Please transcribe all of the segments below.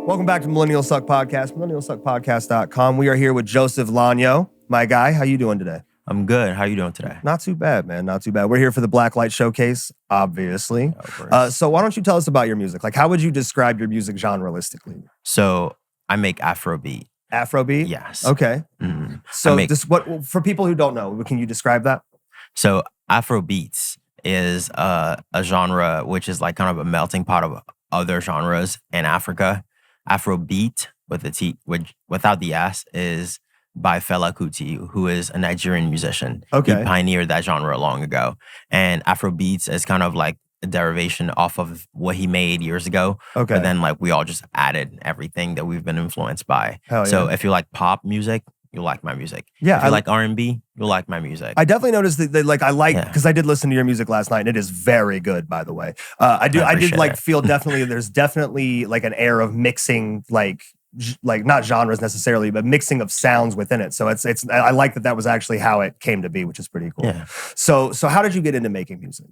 Welcome back to Millennials Suck Podcast, millennialsuckpodcast.com. We are here with Joseph Lanyo, my guy. How you doing today? I'm good. How you doing today? Not too bad, man. Not too bad. We're here for the BlackLite Showcase, obviously. Of So why don't you tell us about your music? Like, how would you describe your music genrealistically? So I make Afrobeat. Afrobeat? Yes. Okay. Mhm. So what for people who don't know, can you describe that? So Afrobeats is a genre which is like kind of a melting pot of other genres in Africa. Afrobeat with the T, which without the S, is by Fela Kuti, who is a Nigerian musician. Okay. He pioneered that genre long ago. And Afrobeats is kind of like a derivation off of what he made years ago. Okay. But then like we all just added everything that we've been influenced by. Hell So yeah. if you like pop music, you'll like my music. Yeah, If you like R&B, you'll like my music. I definitely noticed that like I like Yeah. because I did listen to your music last night and it is very good, by the way. I did appreciate like it. feel definitely there's definitely like an air of mixing like not genres necessarily, but mixing of sounds within it. So it's I like that was actually how it came to be, which is pretty cool. Yeah. So how did you get into making music?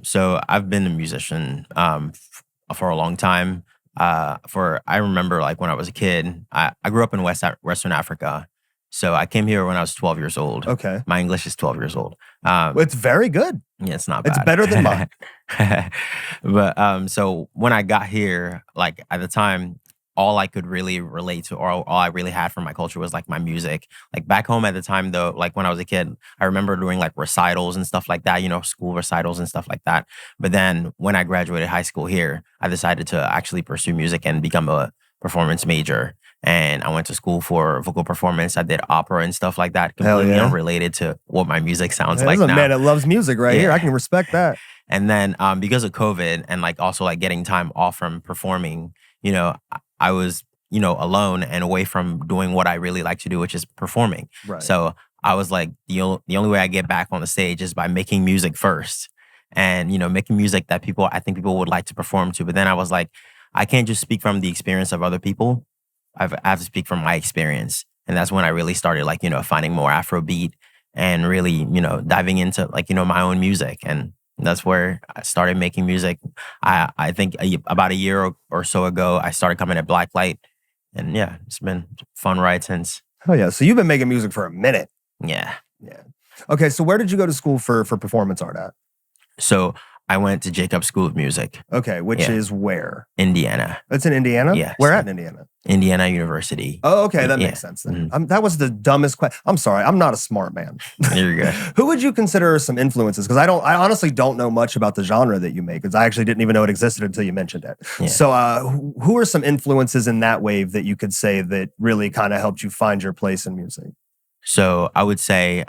So I've been a musician for a long time. I remember like when I was a kid, I grew up in Western Africa. So I came here when I was 12 years old. Okay. My English is 12 years old. It's very good. Yeah, it's not bad. It's better than mine. But so when I got here, like at the time, all I could really relate to, or all I really had from my culture was like my music. Like back home at the time, though, like when I was a kid, I remember doing like recitals and stuff like that, you know, school recitals and stuff like that. But then when I graduated high school here, I decided to actually pursue music and become a performance major. And I went to school for vocal performance. I did opera and stuff like that, completely yeah. unrelated to what my music sounds There's like a now. man that loves music right Yeah. here. I can respect that. And then because of COVID and like also like getting time off from performing, you know, I was, you know, alone and away from doing what I really like to do, which is performing. Right. So I was like, the only way I get back on the stage is by making music first. And, you know, making music that I think people would like to perform to. But then I was like, I can't just speak from the experience of other people. I have to speak from my experience. And that's when I really started like, you know, finding more Afrobeat and really, you know, diving into like, you know, my own music. And that's where I started making music. I think about a year or so ago, I started coming at BlackLite. And yeah, it's been a fun ride since. Oh yeah. So you've been making music for a minute. Yeah. Yeah. Okay. So where did you go to school for performance art at? So I went to Jacobs School of Music. Okay. Which Yeah. is where? Indiana. It's in Indiana? Yes. Where at in Indiana? Indiana University. Oh, okay. That Yeah. makes sense then. Mhm. That was the dumbest question. I'm sorry. I'm not a smart man. You're good. Who would you consider some influences? Because I honestly don't know much about the genre that you make because I actually didn't even know it existed until you mentioned it. Yeah. So who are some influences in that wave that you could say that really kind of helped you find your place in music? So I would say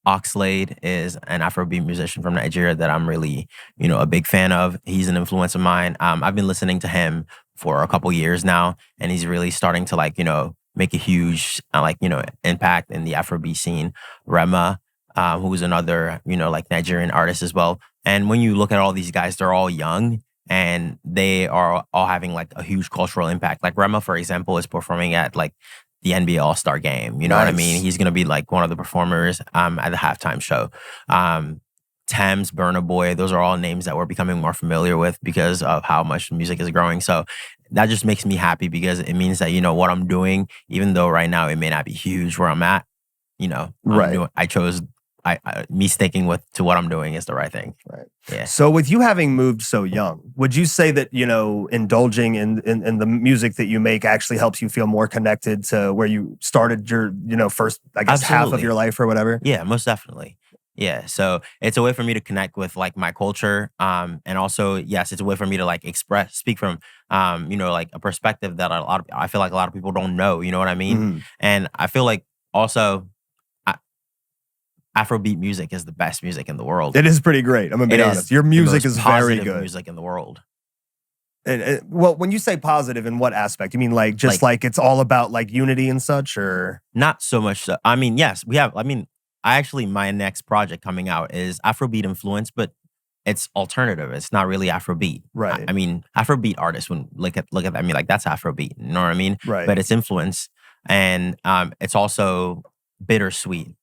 Oxlade is an Afrobeat musician from Nigeria that I'm really, you know, a big fan of. He's an influence of mine. I've been listening to him for a couple years now, and he's really starting to like, you know, make a huge like, you know, impact in the Afrobeat scene. Rema, who's another, you know, like Nigerian artist as well. And when you look at all these guys, they're all young and they are all having like a huge cultural impact. Like Rema, for example, is performing at like the NBA All-Star game. You know what I mean? Nice. He's going to be like one of the performers at the halftime show. Thames, Burna Boy, those are all names that we're becoming more familiar with because of how much music is growing. So that just makes me happy because it means that, you know, what I'm doing, even though right now it may not be huge where I'm at, you know, I chose me sticking to what I'm doing is the right thing. Right. Yeah. So with you having moved so young, would you say that, you know, indulging in the music that you make actually helps you feel more connected to where you started your, you know, first, I guess, half of Absolutely. your life or whatever? Yeah, most definitely. Yeah. So it's a way for me to connect with like my culture. And also, yes, it's a way for me to like speak from, you know, like a perspective that I feel like a lot of people don't know, you know what I mean? Mhm. And I feel like also Afrobeat music is the best music in the world. It is pretty great. I'm going to be honest. Your music is very good. Music in the world. And well, when you say positive, in what aspect? You mean like just like it's all about like unity and such, or not so much? So, I mean, yes, we have. I mean, my next project coming out is Afrobeat influence, but it's alternative. It's not really Afrobeat. Right. I mean, Afrobeat artists when look at that, I mean, like that's Afrobeat. You know what I mean? Right. But it's influence, and it's also bittersweet.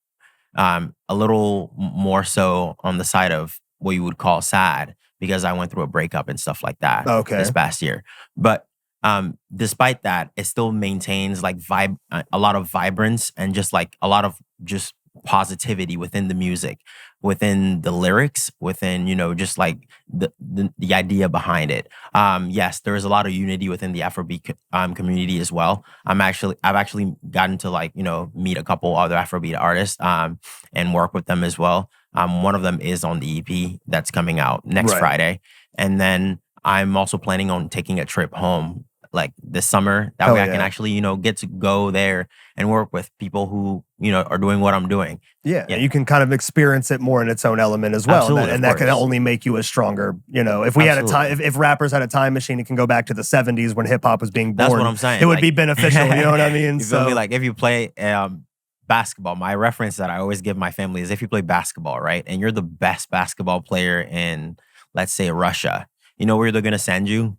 A little more so on the side of what you would call sad because I went through a breakup and stuff like that Okay. this past year. But despite that, it still maintains like a lot of vibrance and just like a lot of just positivity within the music, within the lyrics, within just like the idea behind it. Yes, there is a lot of unity within the Afrobeat community as well. I've actually gotten to like meet a couple other Afrobeat artists and work with them as well. One of them is on the EP that's coming out next Friday, and then I'm also planning on taking a trip home like this summer. That way I can actually, get to go there and work with people who, are doing what I'm doing. Yeah. And you can kind of experience it more in its own element as well. Absolutely, and that can only make you a stronger, if we had a time, if rappers had a time machine, it can go back to the 70s when hip hop was being born. That's what I'm saying. It would be beneficial. You know what I mean? You feel me? Like if you play basketball, my reference that I always give my family is if you play basketball, right? And you're the best basketball player in, let's say, Russia, you know where they're going to send you?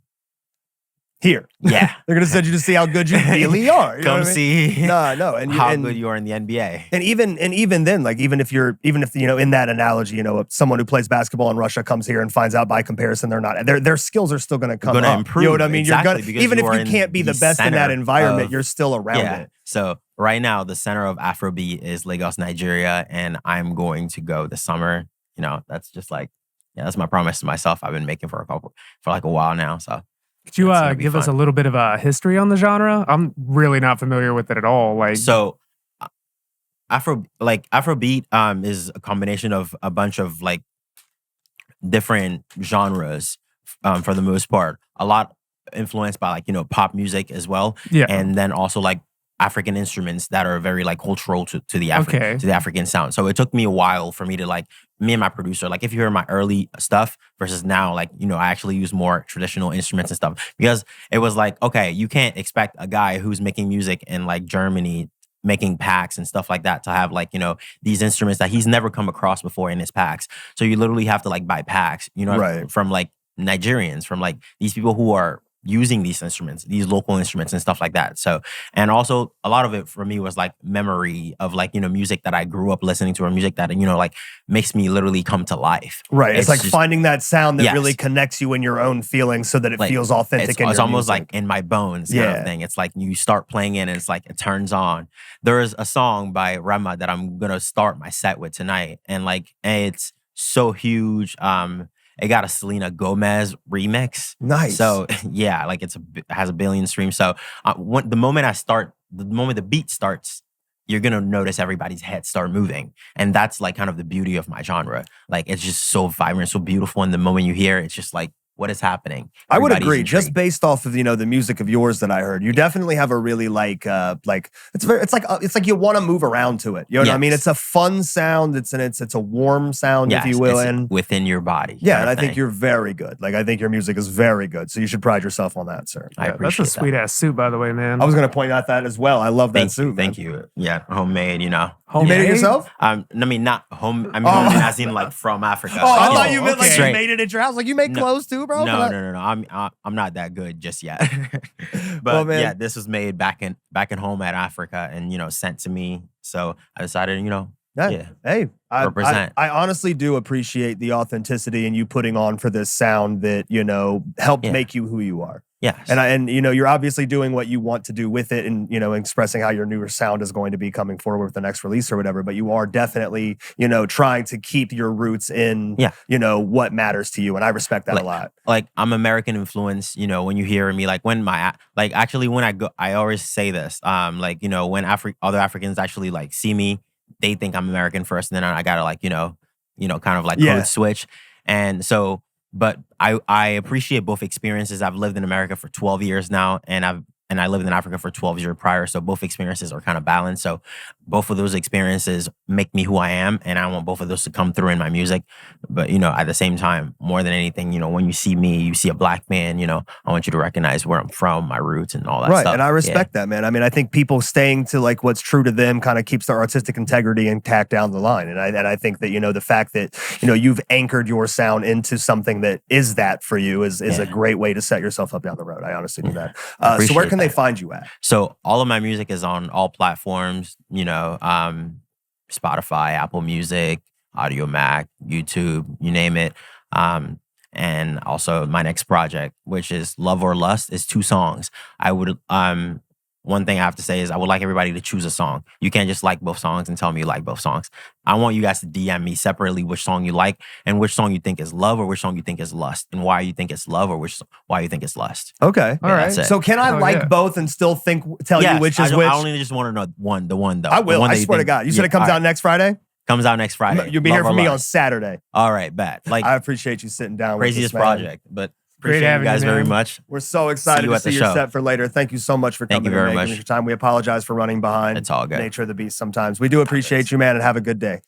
Here. Yeah. They're going to send you to see how good you really are. You Come see no. And how good you are in the NBA. And even then, like even if in that analogy, someone who plays basketball in Russia comes here and finds out by comparison they're not, their skills are still going to come up. Improve. You know what I mean? Exactly, even if you can't be the best in that environment, you're still around it. So right now, the center of Afrobeat is Lagos, Nigeria, and I'm going to go this summer. That's just like, that's my promise to myself. I've been making for like a while now. So. Could you give us a little bit of a history on the genre? I'm really not familiar with it at all. Afrobeat is a combination of a bunch of like different genres for the most part. A lot influenced by like pop music as well. Yeah. And then also like African instruments that are very like cultural to the African sound. So it took me a while for me to like, me and my producer, like if you hear my early stuff versus now, like, I actually use more traditional instruments and stuff because it was like, okay, you can't expect a guy who's making music in like Germany, making packs and stuff like that to have like, these instruments that he's never come across before in his packs. So you literally have to like buy packs, from like Nigerians, from like these people who are using these instruments, these local instruments and stuff like that. So, and also a lot of it for me was like memory of like, music that I grew up listening to or music that, like makes me literally come to life. Right. It's like just finding that sound that really connects you in your own feelings so that it feels authentic. It's almost like in my bones kind of thing. It's like you start playing it and it's like, it turns on. There is a song by Rema that I'm going to start my set with tonight. And like, it's so huge. It got a Selena Gomez remix. Nice. So yeah, like it has 1 billion streams. So the moment the beat starts, you're gonna notice everybody's head start moving, and that's like kind of the beauty of my genre. Like it's just so vibrant, so beautiful. And the moment you hear it, it's just like, what is happening? I would agree. Just based off of the music of yours that I heard, you definitely have a really like it's like you want to move around to it. You know what I mean? It's a fun sound. It's a warm sound, if you will, and within your body. Yeah, and I think you're very good. Like I think your music is very good. So you should pride yourself on that, sir. I appreciate that's a sweet ass suit, by the way, man. I was gonna point out that as well. I love that suit. Thank you. Yeah, homemade. You made it yourself? I mean, not home. I mean, as in like from Africa. Oh, I thought you meant like you made it at your house. Like you make clothes too, bro? No. I'm not that good just yet. But yeah, this was made back in home at Africa and sent to me. So I decided, Hey, represent. I honestly do appreciate the authenticity and you putting on for this sound that helped make you who you are. Yes. And you're obviously doing what you want to do with it and, expressing how your newer sound is going to be coming forward with the next release or whatever. But you are definitely, trying to keep your roots in, what matters to you. And I respect that a lot. Like I'm American influence, when you hear me, like when I always say this, when other Africans actually like see me, they think I'm American first. And then I gotta like, kind of like code switch. And so, but I appreciate both experiences. I've lived in America for 12 years now, and I lived in Africa for 12 years prior. So both experiences are kind of balanced. So both of those experiences make me who I am, and I want both of those to come through in my music. But at the same time, more than anything, when you see me, you see a black man. I want you to recognize where I'm from, my roots, and all that stuff. Right, and I respect that, man. I mean, I think people staying to like what's true to them kind of keeps their artistic integrity intact down the line. And I think that the fact that you've anchored your sound into something that is that for you is a great way to set yourself up down the road. I honestly do that. So where can they find you at? So all of my music is on all platforms. Spotify, Apple Music, Audio Mac, YouTube, you name it. and also my next project, which is Love or Lust, is 2 songs. I would one thing I have to say is I would like everybody to choose a song. You can't just like both songs and tell me you like both songs. I want you guys to DM me separately which song you like and which song you think is love or which song you think is lust and why you think it's love or why you think it's lust. Okay. All right. That's it. So can I like both and still tell you which is which? I only just want to know the one though. I will. I swear to God. You said it comes out next Friday? Comes out next Friday. You'll be here for me on Saturday. All right, bet. Like, I appreciate you sitting down craziest with this, man. project, but appreciate you guys very much. We're so excited to see your set for later. Thank you so much for coming. Thank you very much. Your time. We apologize for running behind. It's all good. Nature of the beast sometimes. We do appreciate you, man, and have a good day.